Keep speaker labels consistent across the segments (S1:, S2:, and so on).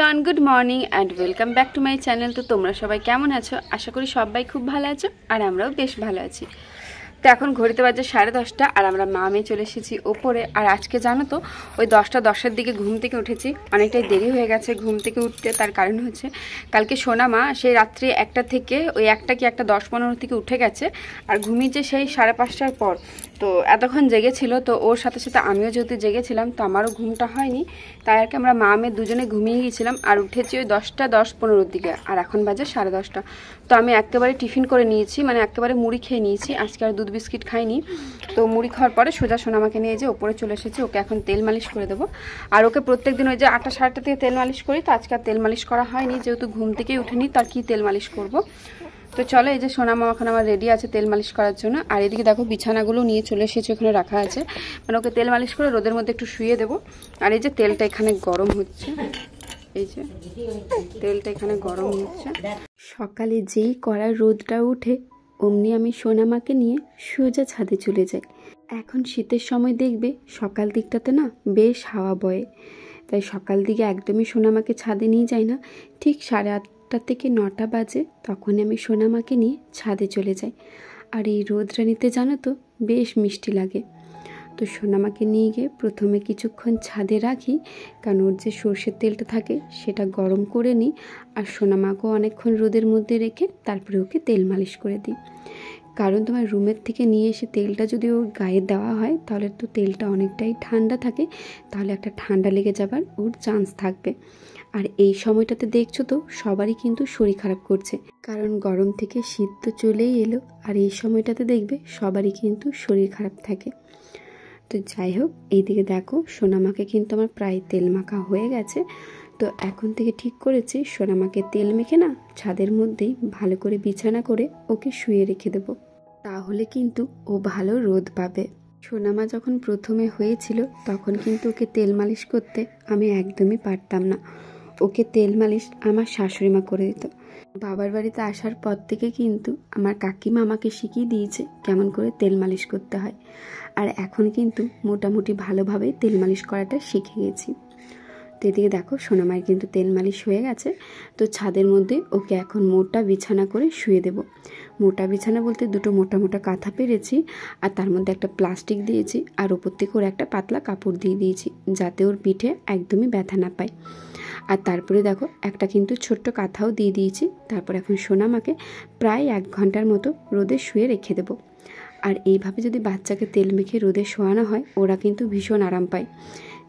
S1: Everyone, good morning and welcome back to my channel. তো তোমরা সবাই কেমন আছো? আশা করি সবাই খুব ভালো আছো, আর আমরাও বেশ ভালো আছি। তো এখন ঘড়িতে বাজে 10:30, আর আমরা মা মেয়ে চলে এসেছি ওপরে। আর আজকে জানো তো, ওই 10টার দিকে ঘুম থেকে উঠেছি, অনেকটাই দেরি হয়ে গেছে ঘুম থেকে উঠতে। তার কারণ হচ্ছে কালকে সোনা মা সেই রাত্রি 1টা থেকে ওই 1টা কি 1:10-15 থেকে উঠে গেছে, আর ঘুমিয়েছে সেই 5:30টার পর। তো এতক্ষণ জেগেছিল, তো ওর সাথে সাথে আমিও যেহেতু জেগেছিলাম, তো আমারও ঘুমটা হয়নি, তাই আর কি আমরা মা মেয়ে দুজনে ঘুমিয়ে গিয়েছিলাম। আর উঠেছি ওই 10:10-15 দিকে, আর এখন বাজে 10:30। তো আমি একেবারে টিফিন করে নিয়েছি, মানে একেবারে মুড়ি খেয়ে নিয়েছি, আজকে আর দুধ বিস্কিট খাইনি। তো মুড়ি খাওয়ার পরে সোজা সোনামাকে নিয়ে যে ওপরে চলে এসেছি, ওকে এখন তেল মালিশ করে দেবো। আর ওকে প্রত্যেকদিন ওই যে 8টা 8:30 থেকে তেল মালিশ করি, তো আজকে আর তেল মালিশ করা হয়নি, যেহেতু ঘুম থেকেই উঠেনি, তার কি তেল মালিশ করব। তো চলো, এই যে সোনামা এখন আমার রেডি আছে তেল মালিশ করার জন্য। আর এদিকে দেখো বিছানাগুলো নিয়ে চলে এসেছে, ওখানে রাখা আছে, মানে ওকে তেল মালিশ করে রোদের মধ্যে একটু শুয়ে দেবো। আর এই যে তেলটা এখানে গরম হচ্ছে, এই যে তেলটা এখানে গরম হচ্ছে। সকালে যেই কড়া রোদটা উঠে, অমনি আমি সোনামাকে নিয়ে সোজা ছাদে চলে যাই। এখন শীতের সময় দেখবে সকাল দিকটাতে না বেশ হাওয়া বয়, তাই সকাল দিকে একদমই সোনামাকে ছাদে নিয়ে যাই না। ঠিক 8:30 থেকে 9টা বাজে, তখন আমি সোনামাকে নিয়ে ছাদে চলে যাই। আর এই রোদটা নিতে জানো তো বেশ মিষ্টি লাগে। তো সোনামাকে নিয়ে গিয়ে প্রথমে কিছুক্ষণ ছাদে রাখি, কারণ ওর যে সর্ষের তেলটা থাকে সেটা গরম করে নিই। আর সোনামাকেও অনেকক্ষণ রোদের মধ্যে রেখে তারপরে ওকে তেল মালিশ করে দিই। কারণ তোমার রুমের থেকে নিয়ে এসে তেলটা যদি ওর গায়ে দেওয়া হয়, তাহলে তো তেলটা অনেকটাই ঠান্ডা থাকে, তাহলে একটা ঠান্ডা লেগে যাবার ওর চান্স থাকবে। আর এই সময়টাতে দেখছো তো সবারই কিন্তু শরীর খারাপ করছে, কারণ গরম থেকে শীত তো চলেই এলো, আর এই সময়টাতে দেখবে সবারই কিন্তু শরীর খারাপ থাকে। তো যাই হোক, এইদিকে দেখো সোনামাকে কিন্তু আমার প্রায় তেল মাখা হয়ে গেছে। তো এখন থেকে ঠিক করেছি সোনামাকে তেল মেখে না ছাদের মধ্যেই ভালো করে বিছানা করে ওকে শুয়ে রেখে দেবো, তাহলে কিন্তু ও ভালো রোদ পাবে। সোনামা যখন প্রথমে হয়েছিল, তখন কিন্তু ওকে তেল মালিশ করতে আমি একদমই পারতাম না। ওকে তেল মালিশ আমার শাশুড়ি মা করে দিত। বাবার বাড়িতে আসার পর থেকে কিন্তু আমার কাকিমা আমাকে শিখিয়ে দিয়েছে কেমন করে তেল মালিশ করতে হয়। আর এখন কিন্তু মোটামুটি ভালোভাবে তেল মালিশ করাটা শিখে গেছি। তো এদিকে দেখো সোনামায়ের কিন্তু তেল মালিশ হয়ে গেছে। তো ছাদের মধ্যে ওকে এখন মোটা বিছানা করে শুয়ে দেব। মোটা বিছানা বলতে দুটো মোটা মোটা কাঁথা পেরেছি, আর তার মধ্যে একটা প্লাস্টিক দিয়েছি, আর ওপর থেকে ওর একটা পাতলা কাপড় দিয়ে দিয়েছি, যাতে ওর পিঠে একদমই ব্যথা না পায়। আর তারপরে দেখো একটা কিন্তু ছোট্ট কাঁথাও দিয়ে দিয়েছি। তারপর এখন সোনামাকে প্রায় 1 ঘন্টার মতো রোদে শুয়ে রেখে দেবো। আর এইভাবে যদি বাচ্চাকে তেল মেখে রোদে শোয়ানো হয়, ওরা কিন্তু ভীষণ আরাম পায়।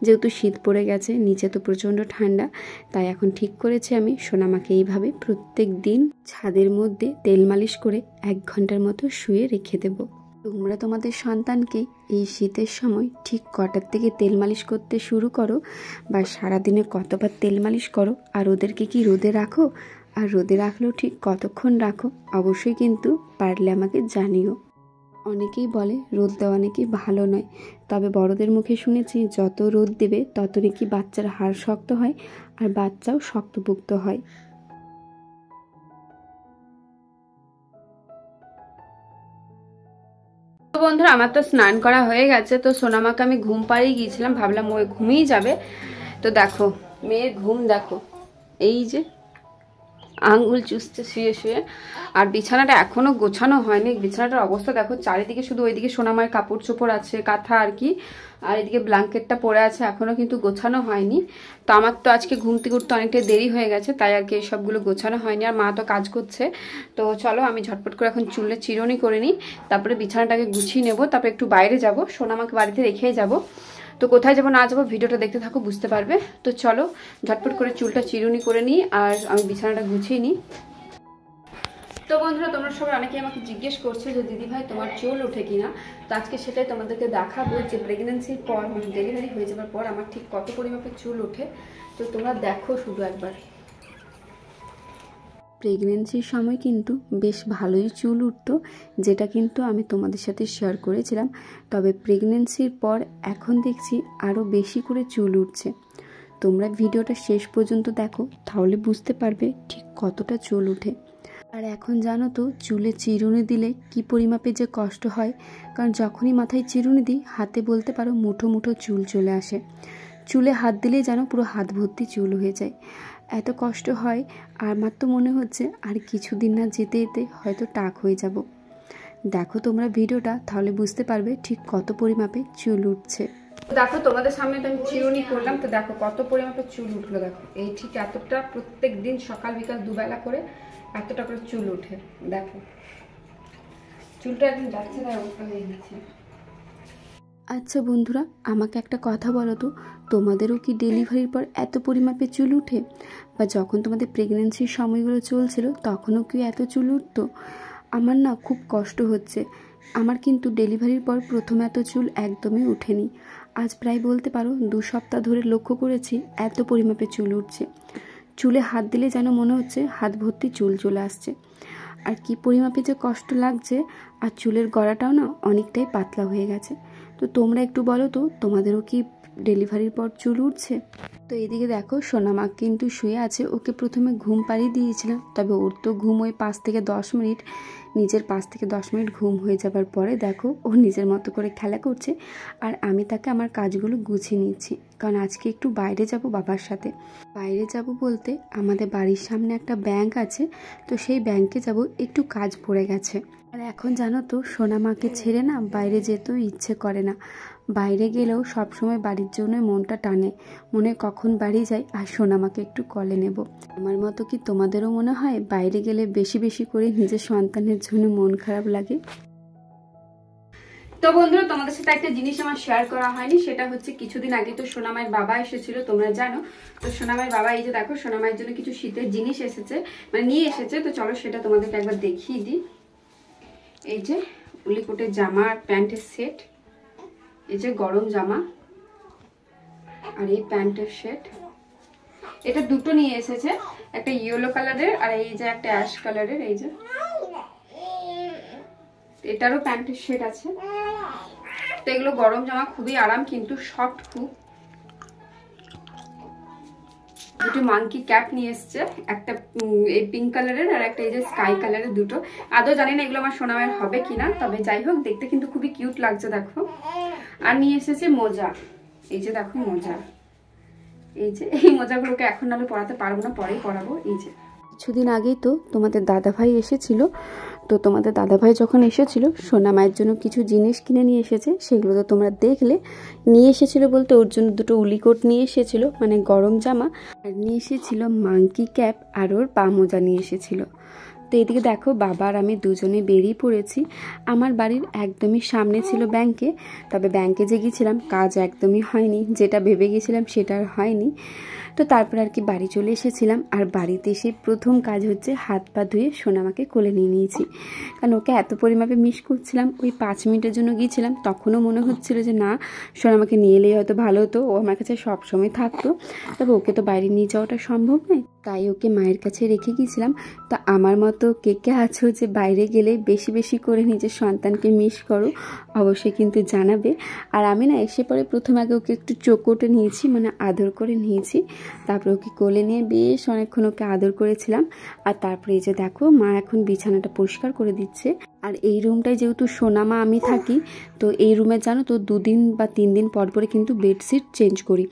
S1: যেহেতু শীত পড়ে গেছে, নিচে তো প্রচণ্ড ঠান্ডা, তাই এখন ঠিক করেছি আমি সোনামাকে এইভাবে প্রত্যেক দিন ছাদের মধ্যে তেল মালিশ করে 1 ঘন্টার মতো শুয়ে রেখে দেব। তোমরা তোমাদের সন্তানকে এই শীতের সময় ঠিক কটার থেকে তেল মালিশ করতে শুরু করো, বা সারাদিনে কতবার তেল মালিশ করো, আর ওদেরকে কি রোদে রাখো, আর রোদে রাখলেও ঠিক কতক্ষণ রাখো, অবশ্যই কিন্তু পারলে আমাকে জানিও। অনেকেই বলে রোদ দেওয়া নাকি ভালো নয়, তবে বড়দের মুখে শুনেছি যত রোদ দেবে তত নাকি বাচ্চার হাড় শক্ত হয়, আর বাচ্চাও শক্তপোক্ত হয়। তো বন্ধুরা, আমার তো স্নান করা হয়ে গেছে। তো সোনামাকে আমি ঘুম পাড়িয়ে গিয়েছিলাম, ভাবলাম ওই ঘুমিয়ে যাবে। তো দেখো মেয়ের ঘুম দেখো, এই যে আঙ্গুল চুষছে শুয়ে শুয়ে। আর বিছানাটা এখনো গোছানো হয়নি, বিছানাটার অবস্থা দেখো, চারিদিকে শুধু ওইদিকে সোনামায়ের কাপড় চোপড় আছে, কাঁথা আর কি, আর এদিকে ব্ল্যাঙ্কেটটা পরে আছে, এখনো কিন্তু গোছানো হয়নি। তো আমার তো আজকে ঘুম থেকে উঠতে অনেকটাই দেরি হয়ে গেছে, তাই আর কি সবগুলো গোছানো হয়নি। আর মা তো কাজ করছে। তো চলো আমি ঝটপট করে এখন চুলে চিরুনি করে নিই, তারপরে বিছানাটাকে গুছিয়ে নেবো, তারপরে একটু বাইরে যাব, সোনামাকে বাড়িতে রেখেই যাব। তো কোথায় যাবো না যাবো ভিডিওটা দেখতে থাকো, বুঝতে পারবে। তো চলো ঝটপট করে চুলটা চিরুনি করে নিই, আর আমি বিছানাটা গুছিয়ে নিই। তো বন্ধুরা, তোমরা সবাই অনেকেই আমাকে জিজ্ঞেস করছে যে দিদি ভাই তোমার চুল ওঠে কিনা। তো আজকে সেটাই তোমাদেরকে দেখাবো যে প্রেগনেন্সির পর, মানে ডেলিভারি হয়ে যাওয়ার পর আমার ঠিক কত পরিমাপে চুল ওঠে। তো তোমরা দেখো শুধু একবার। প্রেগনেন্সির সময় কিন্তু বেশ ভালোই চুল উঠতো, যেটা কিন্তু আমি তোমাদের সাথে শেয়ার করেছিলাম। তবে প্রেগনেন্সির পর এখন দেখছি আরও বেশি করে চুল উঠছে। তোমরা ভিডিওটা শেষ পর্যন্ত দেখো, তাহলে বুঝতে পারবে ঠিক কতটা চুল ওঠে। আর এখন জানো তো চুলে চিরুনি দিলে কি পরিমাপে যে কষ্ট হয়, কারণ যখনই মাথায় চিরুনি দিই হাতে বলতে পারো মুঠো মুঠো চুল চলে আসে। চুলে হাত দিলেই যেন পুরো হাত ভর্তি চুল হয়ে যায়। এত কষ্ট হয়। আর আমার তো মনে হচ্ছে আর কিছুদিন না যেতে যেতে হয়তো টাক হয়ে যাব। দেখো তোমরা ভিডিওটা, তাহলে বুঝতে পারবে ঠিক কত পরিমাপে চুল উঠছে। দেখো তোমাদের সামনে তো আমি চিরুনি করলাম, তো দেখো কত পরিমাপে চুল উঠলো। দেখো এই ঠিক এতটা, প্রত্যেক দিন সকাল বিকাল দুবেলা করে এতটা করে চুল উঠে। দেখো চুলটা একদম যাচ্ছে না অবস্থা হয়ে গেছে। আচ্ছা বন্ধুরা, আমাকে একটা কথা বলো তো, তোমাদেরও কি ডেলিভারির পর এত পরিমাপে চুল উঠে? বা যখন তোমাদের প্রেগনেন্সির সময়গুলো চলছিল তখনও কি এত চুল উঠতো? আমার না খুব কষ্ট হচ্ছে। আমার কিন্তু ডেলিভারির পর প্রথম এত চুল একদমই ওঠেনি। আজ প্রায় বলতে পারো 2 সপ্তাহ ধরে লক্ষ্য করেছি এত পরিমাপে চুল উঠছে। চুলে হাত দিলে যেন মনে হচ্ছে হাত ভর্তি চুল চলে আসছে। আর কি পরিমাপে যে কষ্ট লাগছে। আর চুলের গড়াটাও না অনেকটাই পাতলা হয়ে গেছে। তো তোমরা একটু বলো তো, তোমাদেরও কি ডেলিভারির পর চুল উঠছে? তো এদিকে দেখো সোনামা কিন্তু শুয়ে আছে। ওকে প্রথমে ঘুম পাড়িয়ে দিয়েছিলাম, তবে ওর তো ঘুম ওই 5 থেকে 10 মিনিট, নিজের 5 থেকে 10 মিনিট ঘুম হয়ে যাবার পরে দেখো ও নিজের মতো করে খেলা করছে। আর আমি তাকে আমার কাজগুলো গুছিয়ে নিচ্ছি, কারণ আজকে একটু বাইরে যাব বাবার সাথে। বাইরে যাব বলতে আমাদের বাড়ির সামনে একটা ব্যাংক আছে, তো সেই ব্যাংকে যাব, একটু কাজ পড়ে গেছে। আর এখন জানো তো সোনামাকে ছেড়ে না বাইরে যেতেও ইচ্ছে করে না। বাইরে গেলেও সবসময় বাড়ির জন্য মনটা টানে, মনে কখন বাড়ি যাই আর সোনামাকে একটু কলে নেব। আমার মতো কি তোমাদেরও মনে হয় বাইরে গেলে বেশি বেশি করে নিজের সন্তানের জন্য মন খারাপ লাগে? তো বন্ধুরা, তোমাদের সাথে একটা জিনিস আমার শেয়ার করা হয়নি, সেটা হচ্ছে কিছুদিন আগে তো সোনামায়ের বাবা এসেছিল, তোমরা জানো। তো সোনামায়ের বাবা এই যে দেখো সোনামায়ের জন্য কিছু শীতের জিনিস এসেছে, মানে নিয়ে এসেছে। তো চলো সেটা তোমাদেরকে একবার দেখিয়ে দিই। এই যে উলিকোটের জামা আর প্যান্টের সেট, এই যে গরম জামা আর এই প্যান্টের সেট, এটা দুটো নিয়ে এসেছে, একটা ইয়েলো কালারের আর এই যে একটা অ্যাশ কালারের। এই যে এটারও প্যান্টের সেট আছে। তো এগুলো গরম জামা, খুবই আরাম, কিন্তু সফট খুব। দুটো মাঙ্কি ক্যাপ নিয়ে এসছে, একটা এই পিঙ্ক কালারের আর একটা এই যে স্কাই কালারের। দুটো আদৌ জানি না এগুলো আমার সোনামায়ের হবে কিনা, তবে যাই হোক দেখতে কিন্তু খুবই কিউট লাগছে দেখো। আর নিয়ে এসেছে মোজা, এই যে দেখো মোজা। এই যে এই মোজাগুলোকে এখন নাহলে পরাতে পারবো না, পরেই পরাবো। এই যে কিছুদিন আগেই তো তোমাদের দাদাভাই এসেছিল, তো তোমাদের দাদাভাই যখন এসেছিল সোনামায়ের জন্য কিছু জিনিস কিনে নিয়ে এসেছে, সেগুলো তো তোমরা দেখলে। নিয়ে এসেছিল বলতে ওর জন্য দুটো উলিকোট নিয়ে এসেছিল, মানে গরম জামা, আর নিয়ে এসেছিল মাঙ্কি ক্যাপ, আর ওর পা মোজা নিয়ে এসেছিল। তো এদিকে দেখো বাবা আর আমি দুজনে বেরিয়ে পড়েছি। আমার বাড়ির একদমই সামনে ছিল ব্যাংকে, তবে ব্যাংকে যে গিয়েছিলাম কাজ একদমই হয়নি, যেটা ভেবে গেছিলাম সেটা আর হয়নি। তো তারপর আর কি বাড়ি চলে এসেছিলাম। আর বাড়িতে এসে প্রথম কাজ হচ্ছে হাত পা ধুয়ে সোনামাকে কোলে নিয়ে নিয়েছি, কারণ ওকে এত পরিমাপে মিস করছিলাম। ওই 5 মিনিটের জন্য গিয়েছিলাম, তখনও মনে হচ্ছিল যে না সোনামাকে নিয়ে এলেই হয়তো ভালো হতো, ও আমার কাছে সবসময় থাকতো। তবে ওকে তো বাইরে নিয়ে যাওয়াটা সম্ভব নয়, তাই ওকে মায়ের কাছে রেখে গিয়েছিলাম। তা আমার মতো কে কে আছো যে বাইরে গেলে বেশি বেশি করে নিজের সন্তানকে মিস করো, অবশ্যই কিন্তু জানাবে। আর আমি না এসে পরে প্রথম আগে ওকে একটু চোকোটে নিয়েছি, মানে আদর করে নিয়েছি। তারপরে ওকে কোলে নিয়ে বেশ অনেকক্ষণ ওকে আদর করেছিলাম। আর তারপরে এই যে দেখো মা এখন বিছানাটা পরিষ্কার করে দিচ্ছে। আর এই রুমটায় যেহেতু সোনামা আমি থাকি, তো এই রুমে জানো তো 2 দিন বা 3 দিন পর পরে কিন্তু বেডশিট চেঞ্জ করি,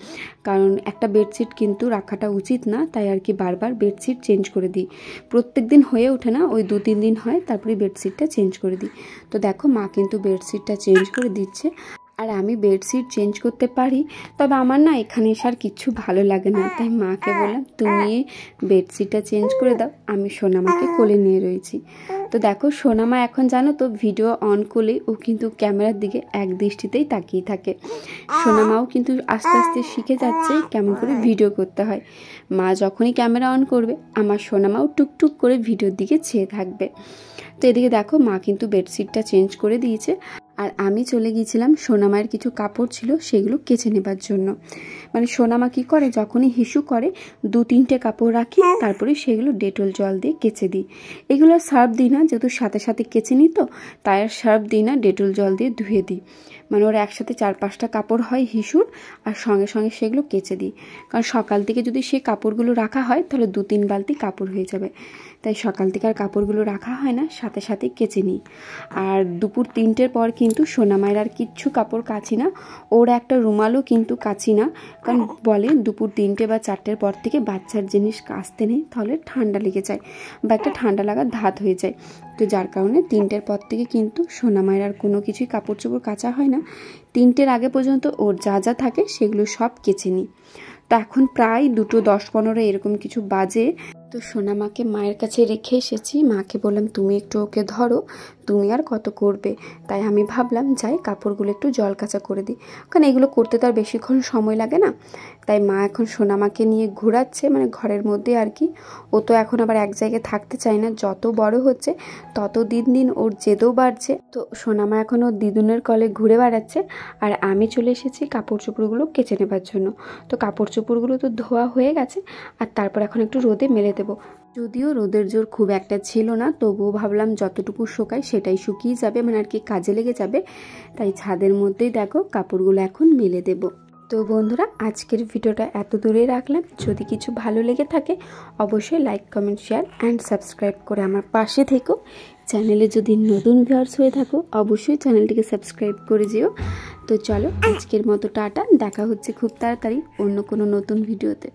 S1: কারণ একটা বেডশিট কিন্তু রাখাটা উচিত না, তাই আর কি বারবার বেডশিট চেঞ্জ করে দিই। প্রত্যেক দিন হয়ে ওঠে না, ওই 2-3 দিন হয়, তারপরে বেডশিটটা চেঞ্জ করে দিই। তো দেখো মা কিন্তু বেডশিটটা চেঞ্জ করে দিচ্ছে। আর আমি বেডশিট চেঞ্জ করতে পারি, তবে আমার না এখানে এসে আর কিচ্ছু ভালো লাগে না, তাই মাকে বললাম তুমি বেডশিটটা চেঞ্জ করে দাও, আমি সোনামাকে কোলে নিয়ে রয়েছি। তো দেখো সোনামা এখন জানো তো ভিডিও অন করলেই ও কিন্তু ক্যামেরার দিকে এক দৃষ্টিতেই তাকিয়ে থাকে। সোনামাও কিন্তু আস্তে আস্তে শিখে যাচ্ছে কেমন করে ভিডিও করতে হয়। মা যখনই ক্যামেরা অন করবে আমার সোনামাও টুকটুক করে ভিডিওর দিকে চেয়ে থাকবে। তো এদিকে দেখো মা কিন্তু বেডশিটটা চেঞ্জ করে দিয়েছে। আর আমি চলে গিয়েছিলাম সোনামায়ের কিছু কাপড় ছিল সেগুলো কেচে নেবার জন্য। মানে সোনামা কী করে, যখনই হিসু করে 2-3টে কাপড় রাখি, তারপরে সেগুলো ডেটল জল দিয়ে কেচে দিই। এগুলো সার্ফ দিই না, যেহেতু সাথে সাথে কেচে নিই, তো তাই আর সার্ফ দিই না, ডেটল জল দিয়ে ধুয়ে দিই। মানে ওর একসাথে 4-5টা কাপড় হয় হিসুর, আর সঙ্গে সঙ্গে সেগুলো কেচে দিই। কারণ সকাল থেকে যদি সেই কাপড়গুলো রাখা হয় তাহলে 2-3 বালতি কাপড় হয়ে যাবে, তাই সকাল থেকে আর কাপড়গুলো রাখা হয় না, সাথে সাথে কেচে নিই। আর দুপুর 3টের পর কিন্তু সোনামায়ের আর কিচ্ছু কাপড় কাচি না, ওর একটা রুমালও কিন্তু কাচি না। কারণ বলে দুপুর 3টে বা 4টের পর থেকে বাচ্চার জিনিস কাচতে নেই, তাহলে ঠান্ডা লেগে যায় বা একটা ঠান্ডা লাগার ধাত হয়ে যায়। তো যার কারণে 3টের পর থেকে কিন্তু সোনামায়ের আর কোনো কিছুই কাপড় চোপড় কাচা হয় না। 3টের আগে পর্যন্ত ওর যা যা থাকে সেগুলো সব কেচে নিই। তো এখন প্রায় 2:10-15 এরকম কিছু বাজে। তো সোনামাকে মায়ের কাছে রেখে এসেছি, মাকে বললাম তুমি একটু ওকে ধরো, তুমি আর কত করবে। তাই আমি ভাবলাম যাই কাপড়গুলো একটু জল কাচা করে দিই, কারণ এগুলো করতে তো আর বেশিক্ষণ সময় লাগে না। তাই মা এখন সোনামাকে নিয়ে ঘোরাচ্ছে, মানে ঘরের মধ্যে আর কি। ও তো এখন আবার এক জায়গায় থাকতে চায় না, যত বড় হচ্ছে তত দিন দিন ওর জেদও বাড়ছে। তো সোনামা এখন ওর দিদুনের কলে ঘুরে বেড়াচ্ছে, আর আমি চলে এসেছি কাপড় চোপড়গুলো কেচে নেবার জন্য। তো কাপড় চোপড়গুলো তো ধোয়া হয়ে গেছে, আর তারপর এখন একটু রোদে মেলে দেবো। যদিও রোদের জোর খুব একটা ছিল না, তবুও ভাবলাম যতটুকু শুকায় সেটাই শুকিয়ে যাবে, মানে আর কি কাজে লেগে যাবে। তাই ছাদের মধ্যেই দেখো কাপড়গুলো এখন মেলে দেবো। তো বন্ধুরা, আজকের ভিডিওটা এত দূরে রাখলাম। যদি কিছু ভালো লেগে থাকে অবশ্যই like, comment, share and subscribe করে আমার পাশে থেকো। চ্যানেলে যদি নতুন ভিউয়ার্স হয়ে থাকো অবশ্যই চ্যানেলটিকে সাবস্ক্রাইব করে যেও। তো চলো আজকের মতো টাটা, দেখা হচ্ছে খুব তাড়াতাড়ি অন্য কোনো নতুন ভিডিওতে।